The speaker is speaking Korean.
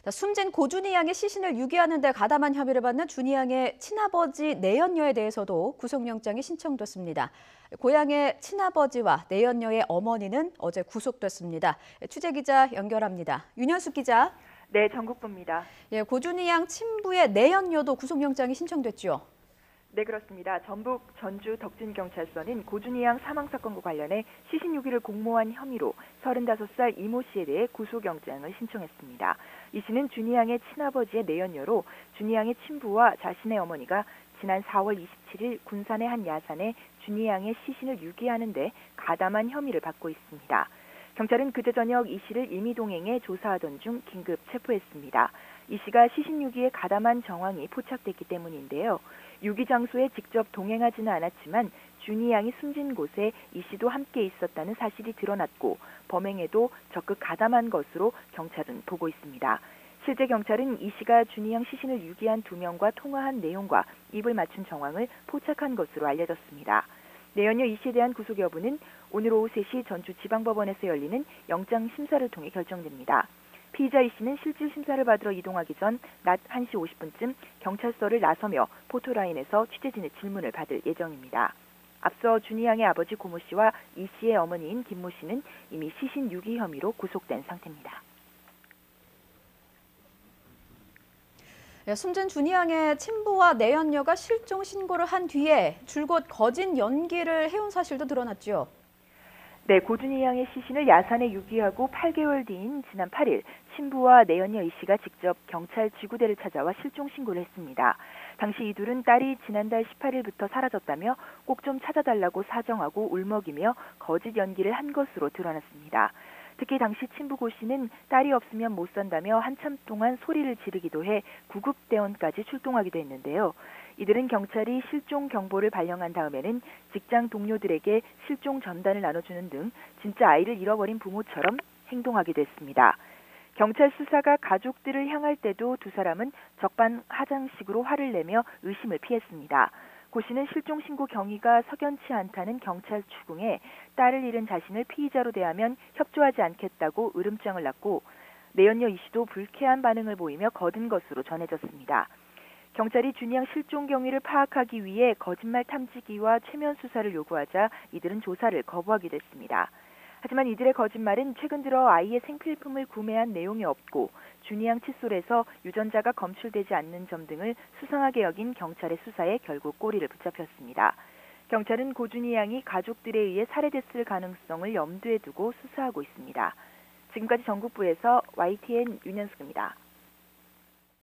숨진 고준희 양의 시신을 유기하는 데 가담한 혐의를 받는 준희 양의 친아버지 내연녀에 대해서도 구속영장이 신청됐습니다. 고향의 친아버지와 내연녀의 어머니는 어제 구속됐습니다. 취재기자 연결합니다. 윤현숙 기자. 네, 전국부입니다. 예, 고준희 양 친부의 내연녀도 구속영장이 신청됐죠. 네, 그렇습니다. 전북 전주 덕진경찰서는 고준희 양 사망사건과 관련해 시신 유기를 공모한 혐의로 35살 이모 씨에 대해 구속영장을 신청했습니다. 이 씨는 준희 양의 친아버지의 내연녀로 준희 양의 친부와 자신의 어머니가 지난 4월 27일 군산의 한 야산에 준희 양의 시신을 유기하는 데 가담한 혐의를 받고 있습니다. 경찰은 그제 저녁 이 씨를 임의동행해 조사하던 중 긴급 체포했습니다. 이 씨가 시신 유기에 가담한 정황이 포착됐기 때문인데요. 유기 장소에 직접 동행하지는 않았지만 준희 양이 숨진 곳에 이 씨도 함께 있었다는 사실이 드러났고 범행에도 적극 가담한 것으로 경찰은 보고 있습니다. 실제 경찰은 이 씨가 준희 양 시신을 유기한 2명과 통화한 내용과 입을 맞춘 정황을 포착한 것으로 알려졌습니다. 내연녀 이 씨에 대한 구속 여부는 오늘 오후 3시 전주지방법원에서 열리는 영장 심사를 통해 결정됩니다. 피의자 이 씨는 실질 심사를 받으러 이동하기 전 낮 1시 50분쯤 경찰서를 나서며 포토라인에서 취재진의 질문을 받을 예정입니다. 앞서 준희 양의 아버지 고모 씨와 이 씨의 어머니인 김모 씨는 이미 시신 유기 혐의로 구속된 상태입니다. 숨진 준희 양의 친부와 내연녀가 실종 신고를 한 뒤에 줄곧 거짓 연기를 해온 사실도 드러났죠. 네, 고준희 양의 시신을 야산에 유기하고 8개월 뒤인 지난 8일 친부와 내연녀 이 씨가 직접 경찰 지구대를 찾아와 실종 신고를 했습니다. 당시 이 둘은 딸이 지난달 18일부터 사라졌다며 꼭 좀 찾아달라고 사정하고 울먹이며 거짓 연기를 한 것으로 드러났습니다. 특히 당시 친부 고 씨는 딸이 없으면 못 산다며 한참 동안 소리를 지르기도 해 구급대원까지 출동하기도 했는데요. 이들은 경찰이 실종 경보를 발령한 다음에는 직장 동료들에게 실종 전단을 나눠주는 등 진짜 아이를 잃어버린 부모처럼 행동하기도 했습니다. 경찰 수사가 가족들을 향할 때도 두 사람은 적반하장식으로 화를 내며 의심을 피했습니다. 고 씨는 실종 신고 경위가 석연치 않다는 경찰 추궁에 딸을 잃은 자신을 피의자로 대하면 협조하지 않겠다고 으름장을 놨고 내연녀 이 씨도 불쾌한 반응을 보이며 거둔 것으로 전해졌습니다. 경찰이 준희 양 실종 경위를 파악하기 위해 거짓말 탐지기와 최면 수사를 요구하자 이들은 조사를 거부하기도 했습니다. 하지만 이들의 거짓말은 최근 들어 아이의 생필품을 구매한 내용이 없고 준희 양 칫솔에서 유전자가 검출되지 않는 점 등을 수상하게 여긴 경찰의 수사에 결국 꼬리를 붙잡혔습니다. 경찰은 고준희 양이 가족들에 의해 살해됐을 가능성을 염두에 두고 수사하고 있습니다. 지금까지 전국부에서 YTN 윤현숙입니다.